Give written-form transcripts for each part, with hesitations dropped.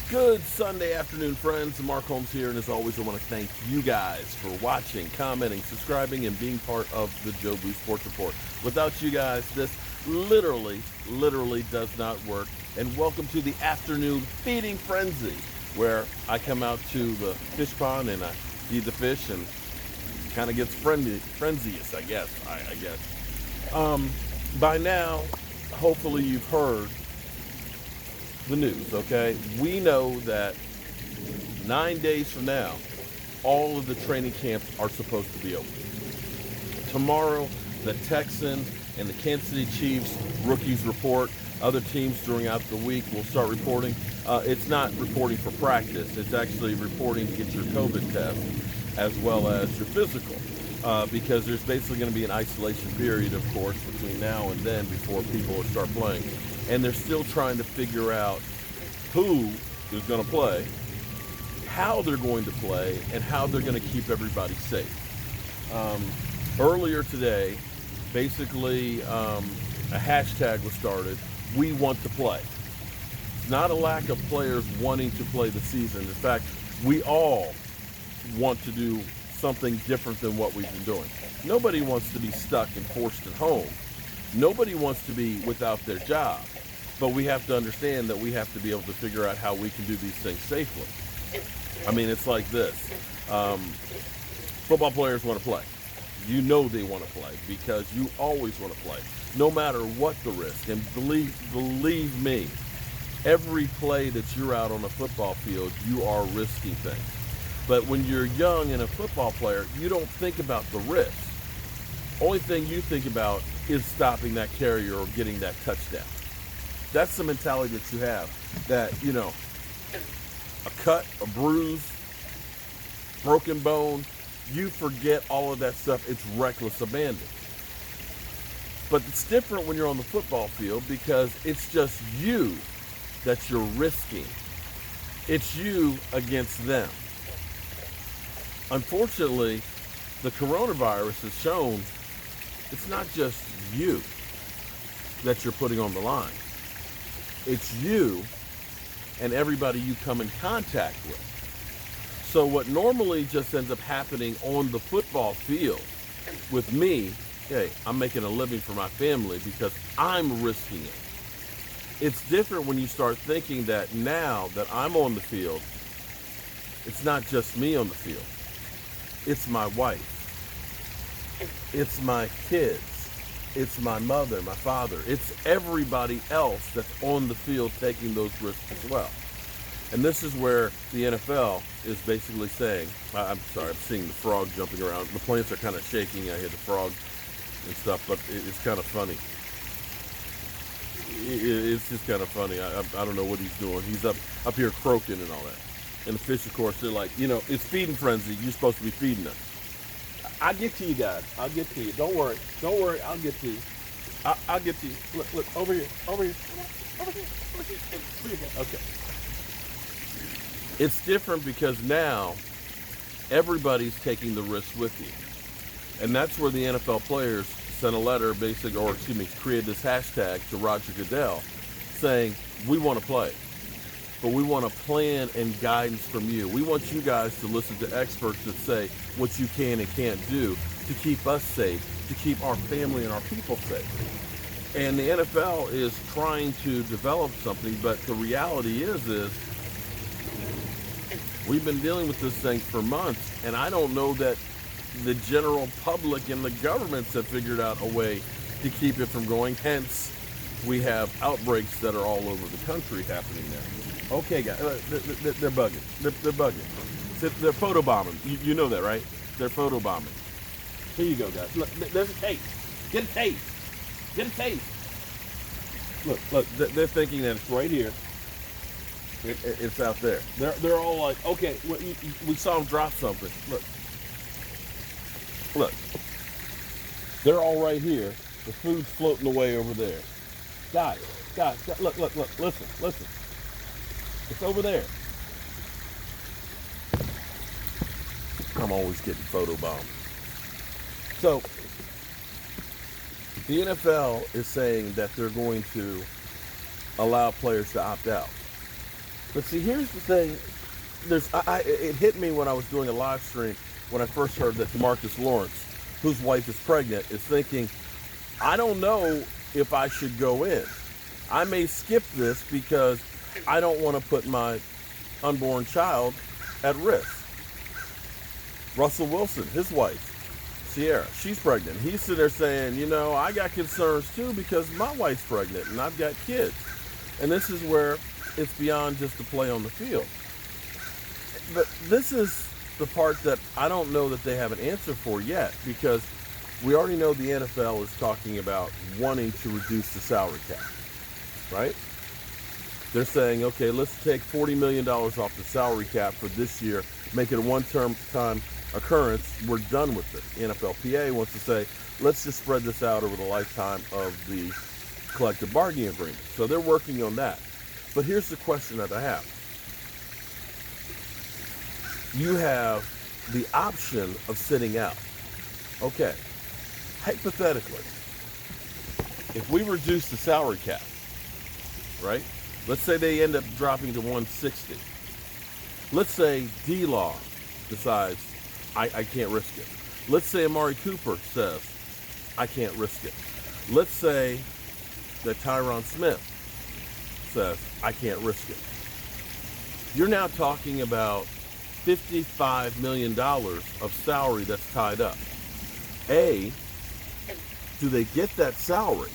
Good Sunday afternoon, friends. Mark Holmes here, and as always, I want to thank you guys for watching, commenting, subscribing, and being part of the Joe Boo Sports Report. Without you guys, this literally does not work. And welcome to the afternoon feeding frenzy, where I come out to the fish pond and I feed the fish, and kind of gets frenzious, I guess. By now, hopefully you've heard the news, okay? We know that 9 days from now, all of the training camps are supposed to be open. Tomorrow, the Texans and the Kansas City Chiefs rookies report. Other teams throughout the week will start reporting. It's not reporting for practice. It's actually reporting to get your COVID test as well as your physical. Because there's basically going to be an isolation period, of course, between now and then before people will start playing. And they're still trying to figure out who is going to play, how they're going to play, and how they're going to keep everybody safe. Earlier today, basically, a hashtag was started, "We want to play." It's not a lack of players wanting to play the season. In fact, we all want to do something different than what we've been doing. Nobody wants to be stuck and forced at home. Nobody wants to be without their job. But we have to understand that we have to be able to figure out how we can do these things safely. I mean, it's like this. Football players want to play. You know they want to play because you always want to play, no matter what the risk. And believe me, every play that you're out on a football field, you are risking things. But when you're young and a football player, you don't think about the risk. Only thing you think about is stopping that carrier or getting that touchdown. That's the mentality that you have. That, you know, a cut, a bruise, broken bone, you forget all of that stuff. It's reckless abandon. But it's different when you're on the football field because it's just you that you're risking. It's you against them. Unfortunately, the coronavirus has shown it's not just you that you're putting on the line. It's you and everybody you come in contact with. So what normally just ends up happening on the football field with me, hey, I'm making a living for my family because I'm risking it. It's different when you start thinking that now that I'm on the field, it's not just me on the field. It's my wife. It's my kids. It's my mother, my father. It's everybody else that's on the field taking those risks as well. And this is where the NFL is basically saying, I'm sorry, I'm seeing the frog jumping around. The plants are kind of shaking. I hear the frog and stuff, but it's kind of funny. It's just kind of funny. I don't know what he's doing. He's up here croaking and all that. And the fish, of course, they're like, you know, it's feeding frenzy. You're supposed to be feeding us. I'll get to you guys. I'll get to you. Don't worry. I'll get to you. I'll get to you. Look, over here. Over here. Okay. It's different because now everybody's taking the risk with you. And that's where the NFL players sent a letter, created this hashtag to Roger Goodell saying, we want to play. But we want a plan and guidance from you. We want you guys to listen to experts that say what you can and can't do to keep us safe, to keep our family and our people safe. And the NFL is trying to develop something, but the reality is we've been dealing with this thing for months, and I don't know that the general public and the governments have figured out a way to keep it from going. Hence, we have outbreaks that are all over the country happening now. Okay, guys, they're bugging. They're bugging. They're photobombing. You know that, right? They're photobombing. Here you go, guys. Look, there's a taste. Get a taste. Get a taste. Look, they're thinking that it's right here. It's out there. They're all like, okay, we saw them drop something. Look. They're all right here. The food's floating away over there. Guys, look, listen. It's over there. I'm always getting photobombed. So, the NFL is saying that they're going to allow players to opt out. But see, here's the thing. It hit me when I was doing a live stream when I first heard that DeMarcus Lawrence, whose wife is pregnant, is thinking, I don't know if I should go in. I may skip this because I don't want to put my unborn child at risk. Russell Wilson, his wife, Sierra, she's pregnant. He's sitting there saying, I got concerns too because my wife's pregnant and I've got kids. And this is where it's beyond just a play on the field. But this is the part that I don't know that they have an answer for yet, because we already know the NFL is talking about wanting to reduce the salary cap, right? They're saying, okay, let's take $40 million off the salary cap for this year, make it a one-time occurrence, we're done with it. The NFLPA wants to say, let's just spread this out over the lifetime of the collective bargaining agreement. So they're working on that. But here's the question that I have. You have the option of sitting out. Okay, hypothetically, if we reduce the salary cap, right? Let's say they end up dropping to 160. Let's say D-Law decides, I can't risk it. Let's say Amari Cooper says, I can't risk it. Let's say that Tyron Smith says, I can't risk it. You're now talking about $55 million of salary that's tied up. A, do they get that salary?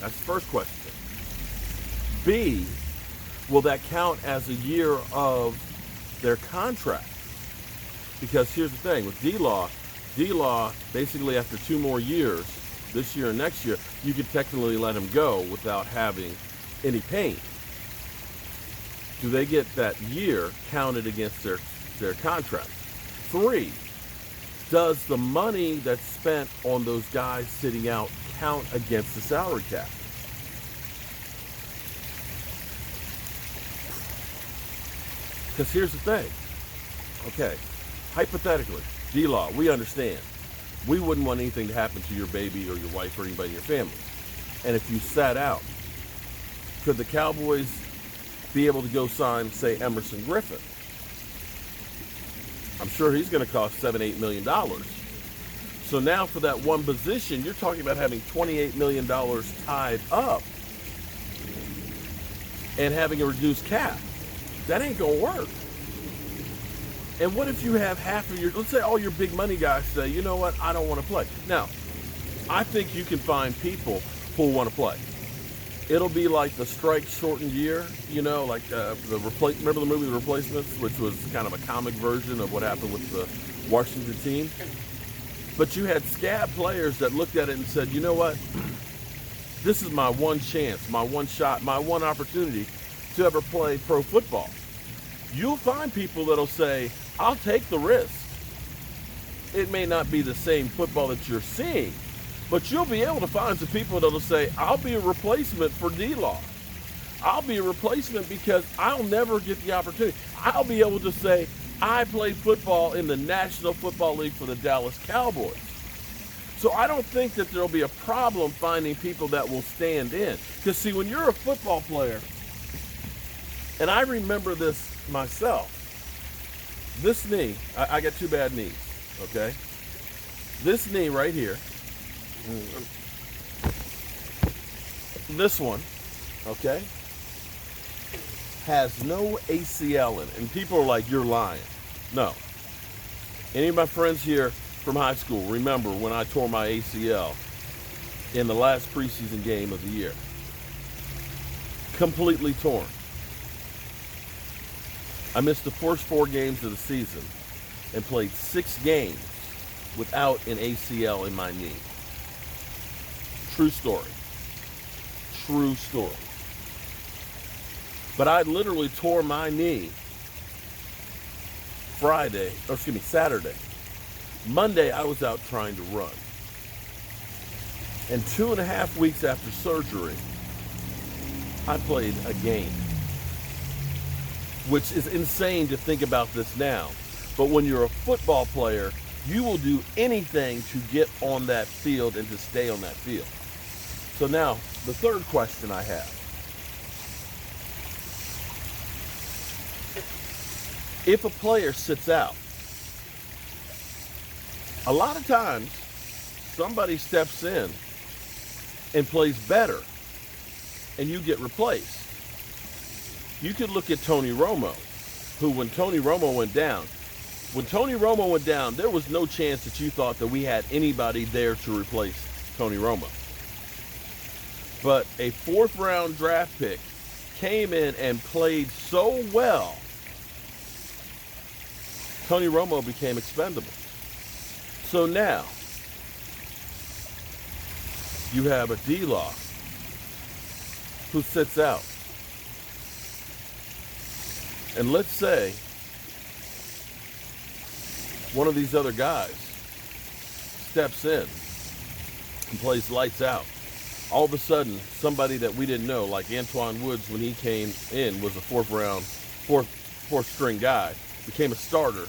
That's the first question. B, will that count as a year of their contract? Because here's the thing, with D-Law basically after 2 more years, this year and next year, you could technically let him go without having any pain. Do they get that year counted against their contract? 3, does the money that's spent on those guys sitting out count against the salary cap? Because here's the thing. Okay, hypothetically, D-Law, we understand. We wouldn't want anything to happen to your baby or your wife or anybody in your family. And if you sat out, could the Cowboys be able to go sign, say, Emerson Griffin? I'm sure he's going to cost $7-8 million. So now for that one position, you're talking about having $28 million tied up and having a reduced cap. That ain't going to work. And what if you have half of your, let's say all your big money guys say, you know what, I don't want to play. Now, I think you can find people who want to play. It'll be like the strike shortened year, like remember the movie The Replacements, which was kind of a comic version of what happened with the Washington team. But you had scab players that looked at it and said, you know what, this is my one chance, my one shot, my one opportunity to ever play pro football. You'll find people that'll say, I'll take the risk. It may not be the same football that you're seeing, but you'll be able to find some people that'll say, I'll be a replacement for D-Law. I'll be a replacement because I'll never get the opportunity. I'll be able to say, I played football in the National Football League for the Dallas Cowboys. So I don't think that there'll be a problem finding people that will stand in. Because see, when you're a football player, and I remember this myself, this knee, I got 2 bad knees, okay? This knee right here, this one, okay, has no ACL in it. And people are like, you're lying. No. Any of my friends here from high school remember when I tore my ACL in the last preseason game of the year. Completely torn. I missed the first 4 games of the season and played 6 games without an ACL in my knee. True story. True story. But I literally tore my knee Saturday. Monday, I was out trying to run. And 2.5 weeks after surgery, I played a game. Which is insane to think about this now. But when you're a football player, you will do anything to get on that field and to stay on that field. So now, the third question I have. If a player sits out, a lot of times somebody steps in and plays better and you get replaced. You could look at Tony Romo, who when Tony Romo went down, there was no chance that you thought that we had anybody there to replace Tony Romo. But a fourth-round draft pick came in and played so well, Tony Romo became expendable. So now, you have a D-Law who sits out. And let's say one of these other guys steps in and plays lights out. All of a sudden, somebody that we didn't know, like Antoine Woods when he came in, was a fourth string guy, became a starter.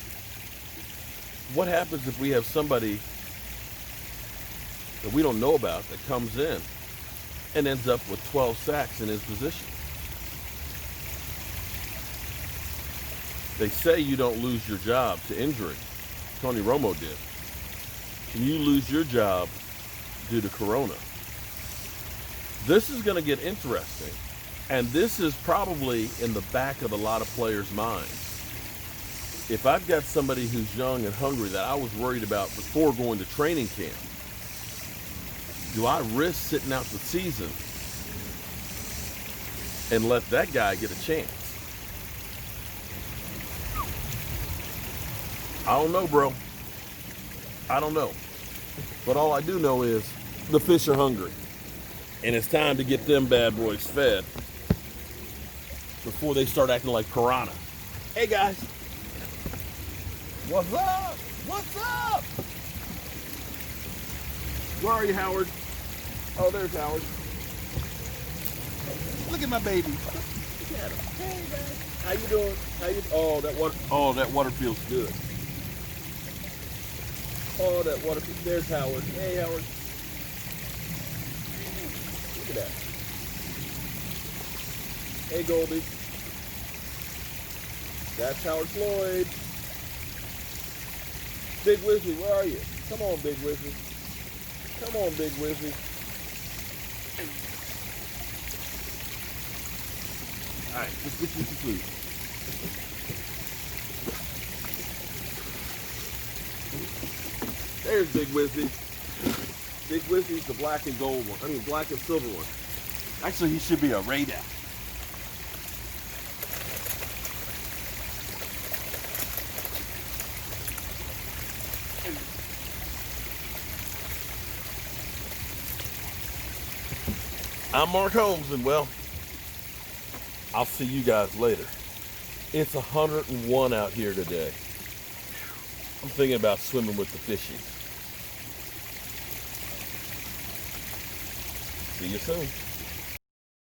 What happens if we have somebody that we don't know about that comes in and ends up with 12 sacks in his position? They say you don't lose your job to injury. Tony Romo did. Can you lose your job due to corona? This is going to get interesting. And this is probably in the back of a lot of players' minds. If I've got somebody who's young and hungry that I was worried about before going to training camp, do I risk sitting out the season and let that guy get a chance? I don't know, bro. I don't know. But all I do know is the fish are hungry. And it's time to get them bad boys fed before they start acting like piranha. Hey, guys. What's up? What's up? Where are you, Howard? Oh, there's Howard. Look at my baby. Look at him. Hey, guys. How you doing? That water feels good. Oh, that water. There's Howard. Hey, Howard. Look at that. Hey, Goldie. That's Howard Floyd. Big Wizzy, where are you? Come on, Big Wizzy. Come on, Big Wizzy. All right, let's get you some food. There's Big Wizzy. Big Wizzy's the black and gold one. I mean, black and silver one. Actually, he should be a radar. I'm Mark Holmes, and well, I'll see you guys later. It's 101 out here today. I'm thinking about swimming with the fishies. See you soon.